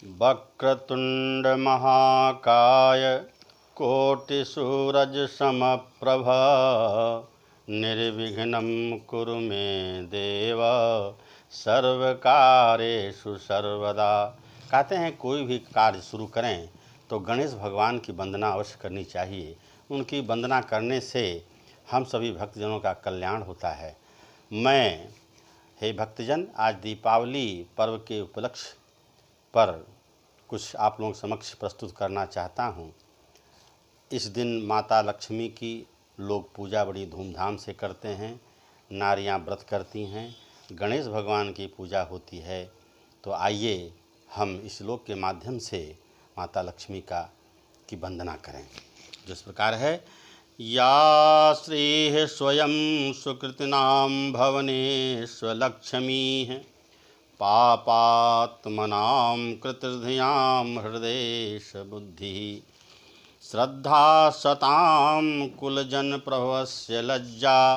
वक्रतुंड महाकाय कोटिसूरजसमप्रभा निर्विघ्नं कुरु मे देव सर्वकार्येषु सर्वदा। कहते हैं कोई भी कार्य शुरू करें तो गणेश भगवान की वंदना अवश्य करनी चाहिए। उनकी वंदना करने से हम सभी भक्तजनों का कल्याण होता है। मैं हे भक्तजन आज दीपावली पर्व के उपलक्ष्य पर कुछ आप लोगों के समक्ष प्रस्तुत करना चाहता हूँ। इस दिन माता लक्ष्मी की लोग पूजा बड़ी धूमधाम से करते हैं। नारियां व्रत करती हैं, गणेश भगवान की पूजा होती है। तो आइए हम इस श्लोक के माध्यम से माता लक्ष्मी की वंदना करें, जो इस प्रकार है। या श्री स्वयं सुकृतिनां भवनेष्वलक्ष्मी पापात्मनां कृतहृदयां हृदेश बुद्धि श्रद्धा सतां कुलजन प्रभवस्य लज्जा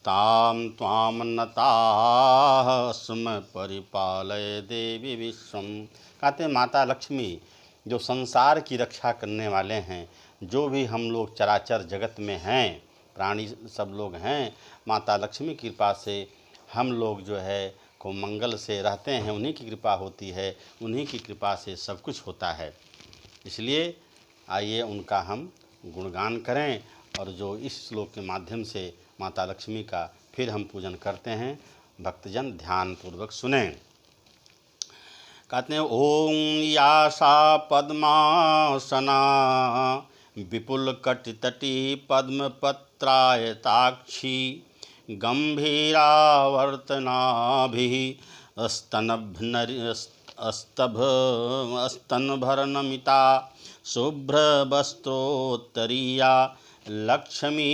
तां त्वां नताः स्म परिपालय देवी विश्वम। कहते हैं माता लक्ष्मी जो संसार की रक्षा करने वाले हैं, जो भी हम लोग चराचर जगत में हैं, प्राणी सब लोग हैं, माता लक्ष्मी की कृपा से हम लोग जो है को मंगल से रहते हैं। उन्हीं की कृपा होती है, उन्हीं की कृपा से सब कुछ होता है। इसलिए आइए उनका हम गुणगान करें और जो इस श्लोक के माध्यम से माता लक्ष्मी का फिर हम पूजन करते हैं। भक्तजन ध्यान पूर्वक सुनें। कहते हैं ओम या सा पद्मासना विपुल कटितटी पद्मपत्रायताक्षी गंभीरावर्तनाभिः स्तनभरनमिता शुभ्रवस्त्रोत्तरीया लक्ष्मी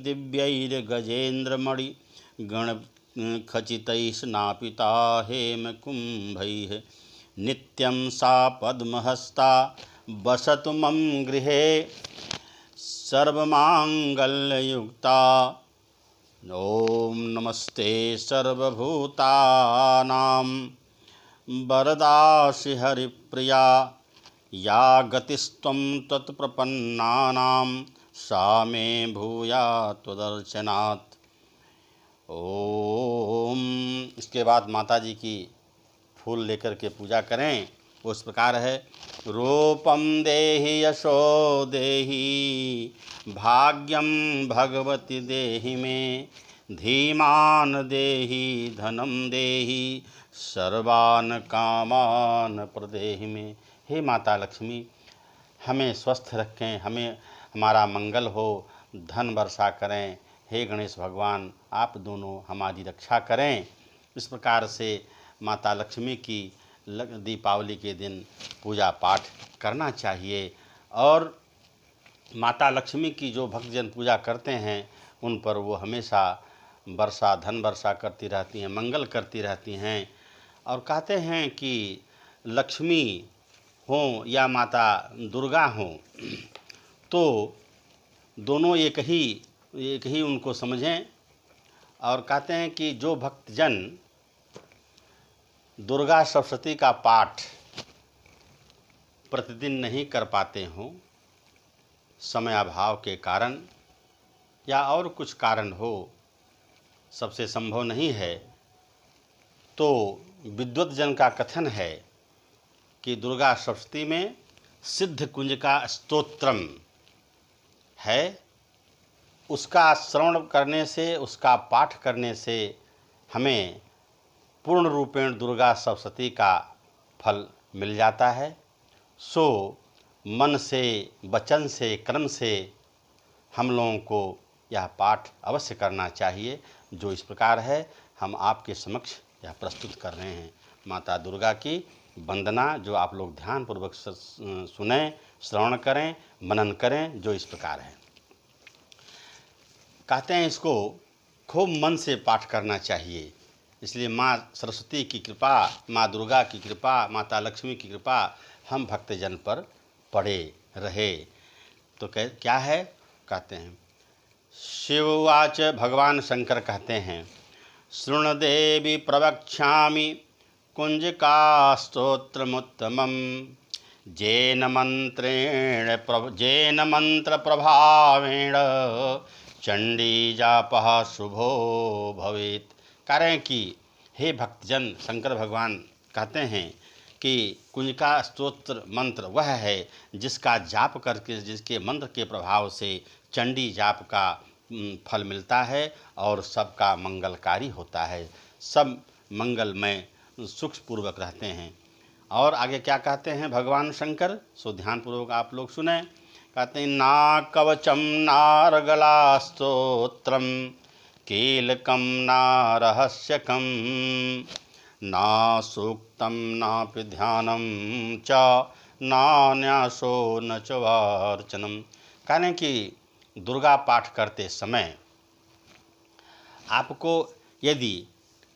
दिव्यैर्गजेन्द्रमणि गणखचितैस्नापिता हेमकुम्भैः नित्यं सा पद्महस्ता वसतु मम गृहे सर्वमांगल्ययुक्ता। ओम नमस्ते सर्वभूतानां वरदासि हरिप्रिया या गतिस्त्वं तत्प्रपन्नानां सा मे भूयात् त्वदर्चनात्। ओम। इसके बाद माता जी की फूल लेकर के पूजा करें। उस प्रकार है। रूपम देहि यशो देहि भाग्यम भगवती देहि मे धीमान देहि धनम देहि सर्वान कामान प्रदेहि में। हे माता लक्ष्मी हमें स्वस्थ रखें, हमें हमारा मंगल हो, धन वर्षा करें। हे गणेश भगवान आप दोनों हमारी रक्षा करें। इस प्रकार से माता लक्ष्मी की दीपावली के दिन पूजा पाठ करना चाहिए। और माता लक्ष्मी की जो भक्तजन पूजा करते हैं उन पर वो हमेशा वर्षा धन वर्षा करती रहती हैं, मंगल करती रहती हैं। और कहते हैं कि लक्ष्मी हों या माता दुर्गा हों तो दोनों एक ही उनको समझें। और कहते हैं कि जो भक्तजन दुर्गा सप्तशती का पाठ प्रतिदिन नहीं कर पाते हों, समय अभाव के कारण या और कुछ कारण हो, सबसे संभव नहीं है, तो विद्वत जन का कथन है कि दुर्गा सप्तशती में सिद्ध कुंज का स्तोत्रम है। उसका श्रवण करने से, उसका पाठ करने से हमें पूर्ण रूपेण दुर्गा सप्तशती का फल मिल जाता है। सो मन से, वचन से, कर्म से हम लोगों को यह पाठ अवश्य करना चाहिए, जो इस प्रकार है हम आपके समक्ष यह प्रस्तुत कर रहे हैं। माता दुर्गा की वंदना जो आप लोग ध्यानपूर्वक सुनें, श्रवण करें, मनन करें, जो इस प्रकार है। कहते हैं इसको खूब मन से पाठ करना चाहिए। इसलिए माँ सरस्वती की कृपा, माँ दुर्गा की कृपा, माता लक्ष्मी की कृपा हम भक्तजन पर पड़े रहे। तो क्या है कहते हैं शिववाच। भगवान शंकर कहते हैं शृणु देवी प्रवक्ष्यामि कुंजिकास्तोत्रमुत्तमं जेन मंत्र प्रभावेण चंडी जापः शुभो भवेत्। कारण कि हे भक्तजन, शंकर भगवान कहते हैं कि कुंजिका स्तोत्र मंत्र वह है जिसका जाप करके, जिसके मंत्र के प्रभाव से चंडी जाप का फल मिलता है और सबका मंगलकारी होता है, सब मंगलमय सुखपूर्वक रहते हैं। और आगे क्या कहते हैं भगवान शंकर, सो ध्यानपूर्वक आप लोग सुने। कहते हैं ना कवचम नारगला स्तोत्रम कीलकम ना रहस्यकम ना सूक्तम नापि ध्यानम च ना न्यासो न च वार्चनम। कहने कि दुर्गा पाठ करते समय आपको यदि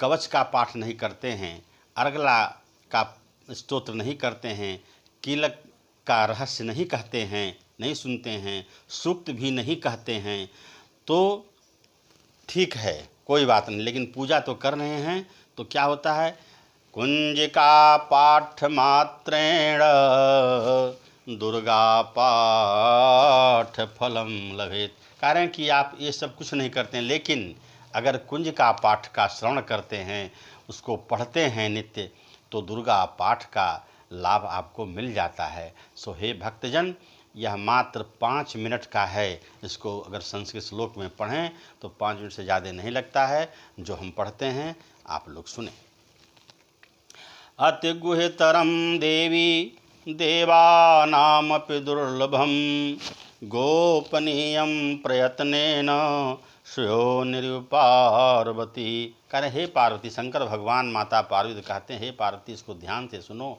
कवच का पाठ नहीं करते हैं, अर्गला का स्तोत्र नहीं करते हैं, कीलक का रहस्य नहीं कहते हैं, नहीं सुनते हैं, सूक्त भी नहीं कहते हैं, तो ठीक है, कोई बात नहीं, लेकिन पूजा तो कर रहे हैं तो क्या होता है, कुंजिका पाठ मात्रेण दुर्गा पाठ फलम लभेत। कारण कि आप ये सब कुछ नहीं करते हैं, लेकिन अगर कुंजिका पाठ का श्रवण करते हैं, उसको पढ़ते हैं नित्य, तो दुर्गा पाठ का लाभ आपको मिल जाता है। सो हे भक्तजन, यह मात्र 5 मिनट का है। इसको अगर संस्कृत श्लोक में पढ़ें तो 5 मिनट से ज़्यादा नहीं लगता है। जो हम पढ़ते हैं आप लोग सुने। अति गुह्यतरम देवी देवानामपि दुर्लभम गोपनीयम प्रयत्नेन श्रेयो निरुपार्वती। कहे हे पार्वती, शंकर भगवान माता पार्वती कहते हैं, हे पार्वती इसको ध्यान से सुनो,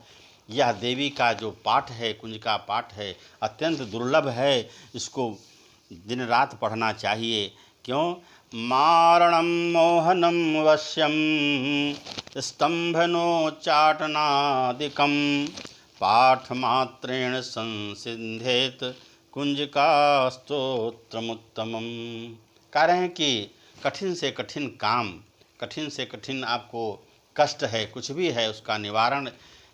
यह देवी का जो पाठ है, कुंजिका पाठ है, अत्यंत दुर्लभ है। इसको दिन रात पढ़ना चाहिए। क्यों? मारणम मोहनम वश्यम स्तंभनोच्चाटनादिकम पाठमात्रेण संसिद्धेत कुंजिका स्तोत्रमुत्तमम। कह रहे हैं कि कठिन से कठिन काम, कठिन से कठिन आपको कष्ट है, कुछ भी है, उसका निवारण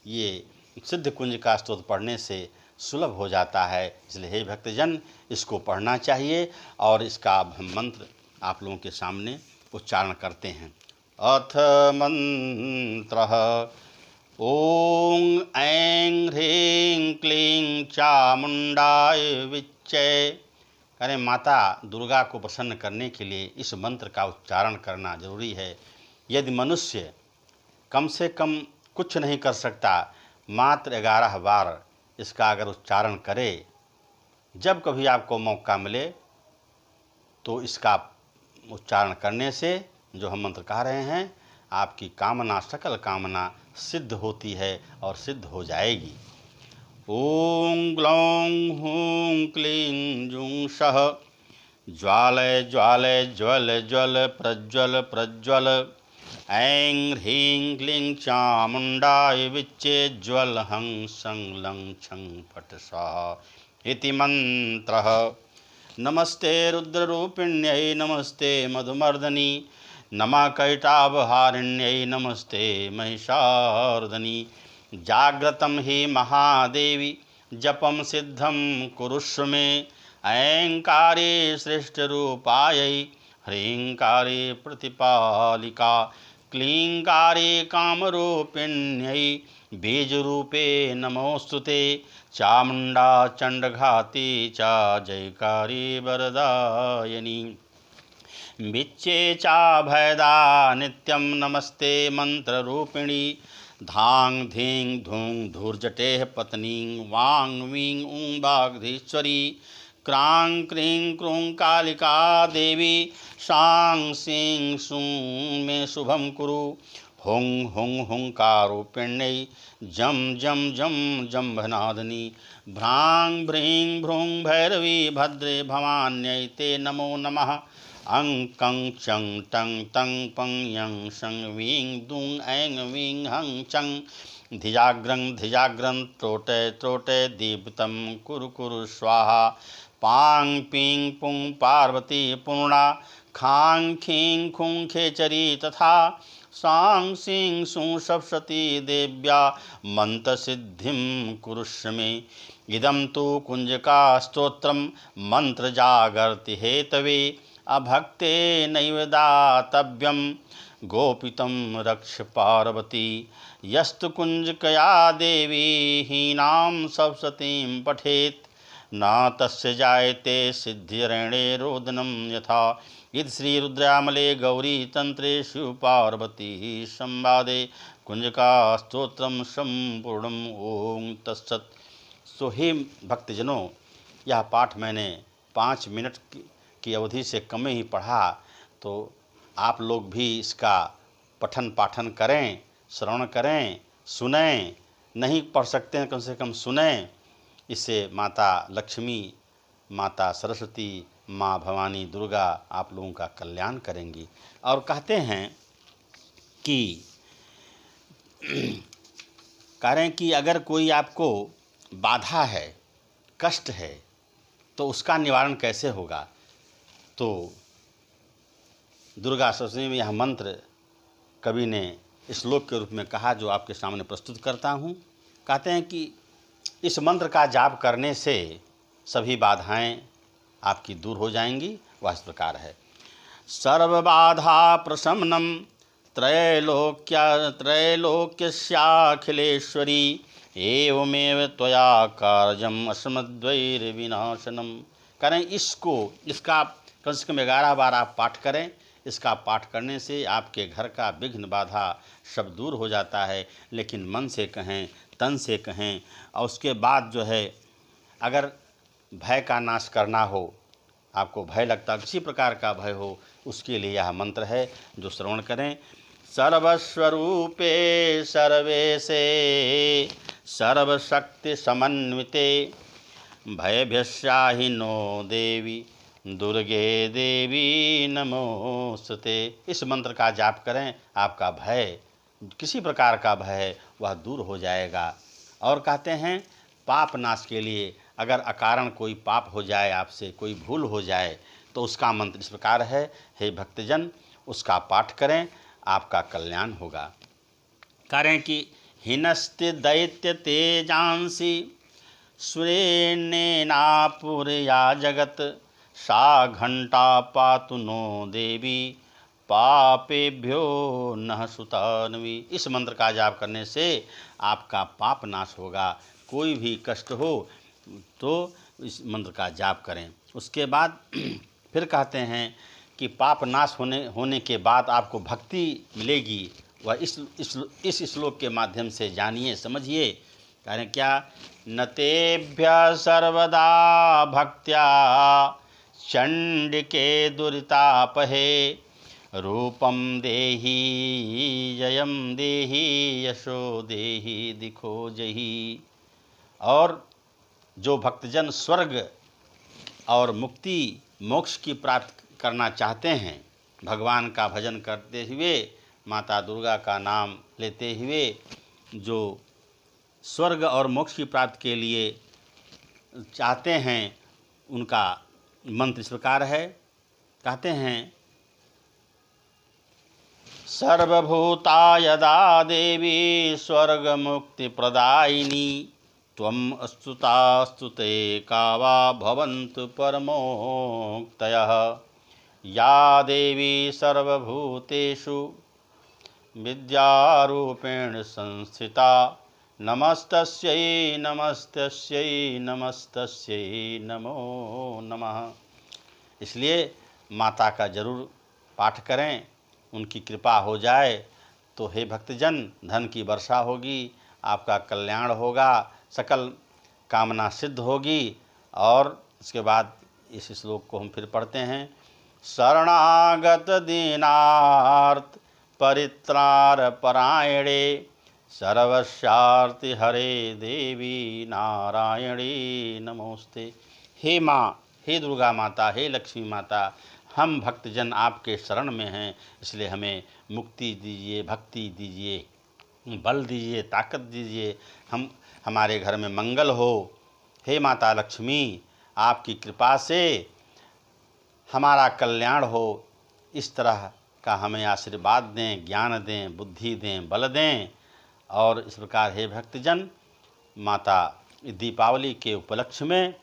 ये सिद्ध कुंजिका स्तोत्र पढ़ने से सुलभ हो जाता है। इसलिए हे भक्तजन, इसको पढ़ना चाहिए और इसका हम मंत्र आप लोगों के सामने उच्चारण करते हैं। अथ मंत्रः ओं ऐं ह्रीं क्लीं चामुंडाय विच्चे। करें माता दुर्गा को प्रसन्न करने के लिए इस मंत्र का उच्चारण करना जरूरी है। यदि मनुष्य कम से कम कुछ नहीं कर सकता, मात्र 11 बार इसका अगर उच्चारण करे, जब कभी आपको मौका मिले तो इसका उच्चारण करने से जो हम मंत्र कह रहे हैं, आपकी कामना, सकल कामना सिद्ध होती है और सिद्ध हो जाएगी। ओं ग्लौं हूं क्लीं जूं सः ज्वालय ज्वालय ज्वल ज्वल प्रज्वल प्रज्वल ऐं ह्रीं क्लीं चामुंडाय विच्चे ज्वल हं सं लं छं फट् स्वाहा इति मंत्रः। नमस्ते रुद्ररूपिण्यै नमस्ते मधुमर्दनी नमः कैटावहारिण्यै नमस्ते महिषार्दनी। जाग्रतं हि महादेवी जपं सिद्धं कुरुष्व मे ऐंकारे सृष्टरूपायै ह्रींकारे प्रतिपालिका क्लींकारे कामरूपिण्यै बीजरूपे नमोस्तुते चामुंडा चंडघाती चा जयकारी वरदायिनी विच्चे चा भयदा नित्यं नमस्ते मंत्ररूपिणी धांग धीं धूं धूर्जटेः पत्नीं वांग वीं ऊं वाग्धीश्वरी क्रां क्रीं क्रूं कालिका देवी शां सीं सूं मे शुभं कुरु हुं हुं हुंकारूपिण्यै जं जं जं जंभनादिनी भ्रां भ्रीं भ्रूं भैरवी भद्रे भवान्यै ते नमो नमः। अं कं चं टं तं पं यं शं वीं दूं ऐं वीं हं चं धिजाग्रं त्रोटे त्रोटे दीप्तं कुरु कुरु स्वाहा पां पीं पुं पार्वती पूर्णा खां खीं खुं खेचरी तथा सांसिं सुसप्सति देव्या मंत्रसिद्धिं कुरुष्व मे। इदं तु कुंजका स्तोत्रम मंत्र जागर्ति हेतवे। अभक्ते नैव दातव्यं गोपितं रक्ष पार्वती। यस्तु कुंजकया देवी हीनां सप्तशतीं पठेत् न तस्य जायते सिद्धिरणे रोदनं यथा। इति श्री रुद्रयामले गौरी तंत्रे शिव पार्वती संवादे कुंजका स्तोत्रम संपूर्णम। ओम तत्सत। सो हे भक्तजनों, यह पाठ मैंने 5 मिनट की अवधि से कम ही पढ़ा, तो आप लोग भी इसका पठन पाठन करें, श्रवण करें, सुनें। नहीं पढ़ सकते हैं, कम से कम सुनें। इससे माता लक्ष्मी, माता सरस्वती, माँ भवानी दुर्गा आप लोगों का कल्याण करेंगी। और कहते हैं कि कह रहे हैं कि अगर कोई आपको बाधा है, कष्ट है, तो उसका निवारण कैसे होगा। तो दुर्गा सप्तशती में यह मंत्र कवि ने श्लोक के रूप में कहा, जो आपके सामने प्रस्तुत करता हूँ। कहते हैं कि इस मंत्र का जाप करने से सभी बाधाएं आपकी दूर हो जाएंगी। वह इस प्रकार है। सर्वबाधा प्रशमनम त्रैलोक्यस्याखिलेश्वरी। एवमेव त्वया कार्यम अस्मद्वैरविनाशनम। करें इसका कम से कम 11 बार आप पाठ करें। इसका पाठ करने से आपके घर का विघ्न बाधा सब दूर हो जाता है। लेकिन मन से कहें, तन से कहें। और उसके बाद जो है, अगर भय का नाश करना हो, आपको भय लगता, किसी प्रकार का भय हो, उसके लिए यह मंत्र है, जो श्रवण करें। सर्वस्वरूपे सर्वेशे सर्वशक्ति समन्विते भयभ्यस्याहिनो देवी दुर्गे देवी नमोस्तुते। इस मंत्र का जाप करें, आपका भय, किसी प्रकार का भय है, वह दूर हो जाएगा। और कहते हैं पाप नाश के लिए, अगर अकारण कोई पाप हो जाए, आपसे कोई भूल हो जाए, तो उसका मंत्र इस प्रकार है। हे भक्तजन, उसका पाठ करें, आपका कल्याण होगा। करें कि हिनस्ति दैत्य तेजांसी सुरेन्नेनापुरया जगत। सा घंटा पातु नो देवी पापेभ्यो नः सुतान्वी। इस मंत्र का जाप करने से आपका पाप नाश होगा। कोई भी कष्ट हो तो इस मंत्र का जाप करें। उसके बाद फिर कहते हैं कि पाप नाश होने के बाद आपको भक्ति मिलेगी। वह इस श्लोक के माध्यम से जानिए, समझिए। कह रहे क्या, न तेभ्य सर्वदा भक्त्या चंडिके दुरितापहे। रूपम देहि जयम देहि यशो देहि दिखो जही। और जो भक्तजन स्वर्ग और मुक्ति मोक्ष की प्राप्त करना चाहते हैं, भगवान का भजन करते हुए, माता दुर्गा का नाम लेते हुए, जो स्वर्ग और मोक्ष की प्राप्ति के लिए चाहते हैं, उनका मंत्र इस प्रकार है। कहते हैं सर्वभूता यदा देवी स्वर्ग मुक्ति प्रदायिनी। त्वम् अस्तुतास्तुते कावा भवन्तु परमोक्तयः। या देवी सर्वभूतेषु विद्यारूपेण संस्थिता। नमस्तस्यै नमस्तस्यै नमस्तस्यै नमो नमः। इसलिए माता का जरूर पाठ करें, उनकी कृपा हो जाए तो हे भक्तजन, धन की वर्षा होगी, आपका कल्याण होगा, सकल कामना सिद्ध होगी। और इसके बाद इस श्लोक को हम फिर पढ़ते हैं। शरणागत दीनार्थ परित्राण परायणे। सर्वस्यार्ति हरे देवी नारायणी नमोस्ते। हे माँ, हे दुर्गा माता, हे लक्ष्मी माता, हम भक्तजन आपके शरण में हैं, इसलिए हमें मुक्ति दीजिए, भक्ति दीजिए, बल दीजिए, ताकत दीजिए, हमारे घर में मंगल हो। हे माता लक्ष्मी, आपकी कृपा से हमारा कल्याण हो। इस तरह का हमें आशीर्वाद दें, ज्ञान दें, बुद्धि दें, बल दें। और इस प्रकार हे भक्तजन, माता दीपावली के उपलक्ष्य में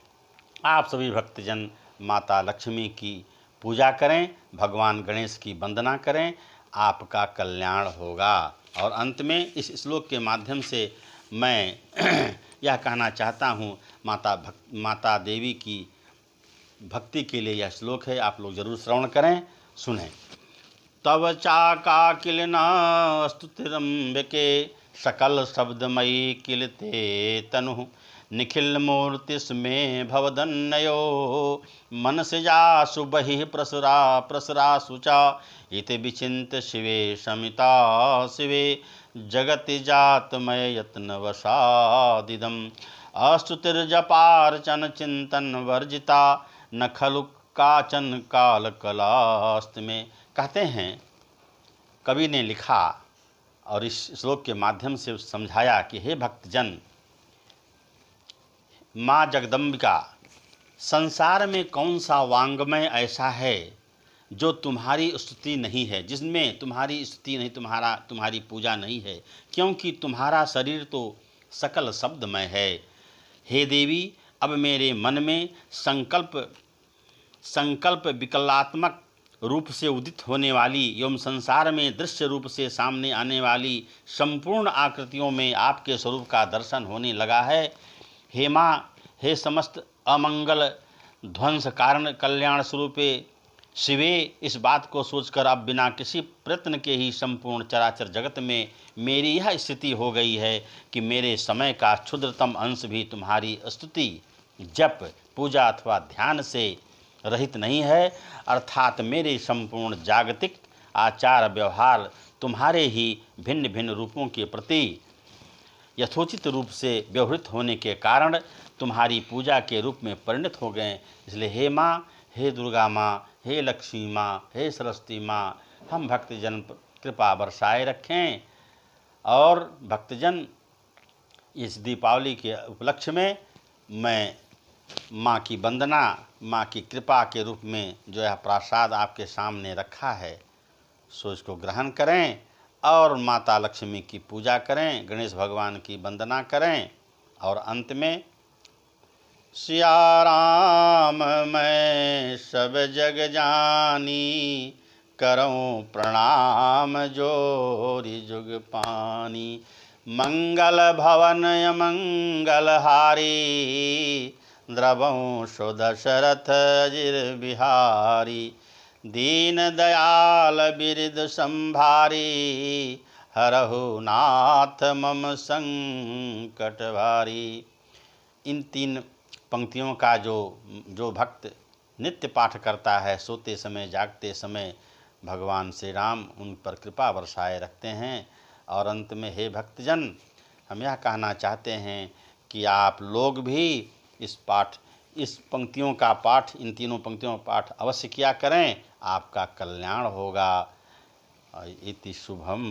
आप सभी भक्तजन माता लक्ष्मी की पूजा करें, भगवान गणेश की वंदना करें, आपका कल्याण होगा। और अंत में इस श्लोक के माध्यम से मैं यह कहना चाहता हूँ, माता देवी की भक्ति के लिए यह श्लोक है, आप लोग जरूर श्रवण करें, सुनें। तव चाकाकिलना स्तुतिरंबिके सकल शब्दमयी किलते तनु निखिल मूर्तिस्मे भवदन्नयो मनसि जासु बहिः प्रसुरा प्रसुरासु च इति विचिन्त्य शिवे शमिता शिवे जगति जातमय यत्नवशादिदम् अस्तुतिर्जपार्चन चिंतन वर्जिता न खलु काचन काल कलास्त में। कहते हैं, कवि ने लिखा और इस श्लोक के माध्यम से समझाया कि हे भक्तजन, माँ जगदम्बिका, संसार में कौन सा वांग्मय ऐसा है जो तुम्हारी स्तुति नहीं है, जिसमें तुम्हारी स्तुति नहीं, तुम्हारी पूजा नहीं है, क्योंकि तुम्हारा शरीर तो सकल शब्दमय है। हे देवी, अब मेरे मन में संकल्प विकलात्मक रूप से उदित होने वाली एवं संसार में दृश्य रूप से सामने आने वाली संपूर्ण आकृतियों में आपके स्वरूप का दर्शन होने लगा है। हे माँ, हे समस्त अमंगल ध्वंस कारण कल्याण स्वरूपे शिवे, इस बात को सोचकर अब बिना किसी प्रयत्न के ही संपूर्ण चराचर जगत में मेरी यह स्थिति हो गई है कि मेरे समय का क्षुद्रतम अंश भी तुम्हारी स्तुति, जप, पूजा अथवा ध्यान से रहित नहीं है, अर्थात मेरे संपूर्ण जागतिक आचार व्यवहार तुम्हारे ही भिन्न भिन्न रूपों के प्रति यथोचित रूप से व्यवहृत होने के कारण तुम्हारी पूजा के रूप में परिणत हो गए। इसलिए हे माँ, हे दुर्गा माँ, हे लक्ष्मी माँ, हे सरस्वती माँ, हम भक्तजन कृपा बरसाए रखें। और भक्तजन, इस दीपावली के उपलक्ष्य में मैं माँ की वंदना, माँ की कृपा के रूप में जो यह प्रसाद आपके सामने रखा है, सो इसको ग्रहण करें और माता लक्ष्मी की पूजा करें, गणेश भगवान की वंदना करें। और अंत में सिया राम मैं सब जग जानी, करऊं प्रणाम जोरी जुग पानी। मंगल भवन मंगल हारी, द्रवं सो दशरथ अजिर बिहारी। दीन दयाल बिरद संभारी, हरहु नाथ मम संकट भारी। इन 3 पंक्तियों का जो भक्त नित्य पाठ करता है, सोते समय जागते समय भगवान श्री राम उन पर कृपा बरसाए रखते हैं। और अंत में हे भक्तजन, हम यह कहना चाहते हैं कि आप लोग भी इस पंक्तियों का पाठ, इन 3 पंक्तियों का पाठ अवश्य किया करें, आपका कल्याण होगा। इति शुभम।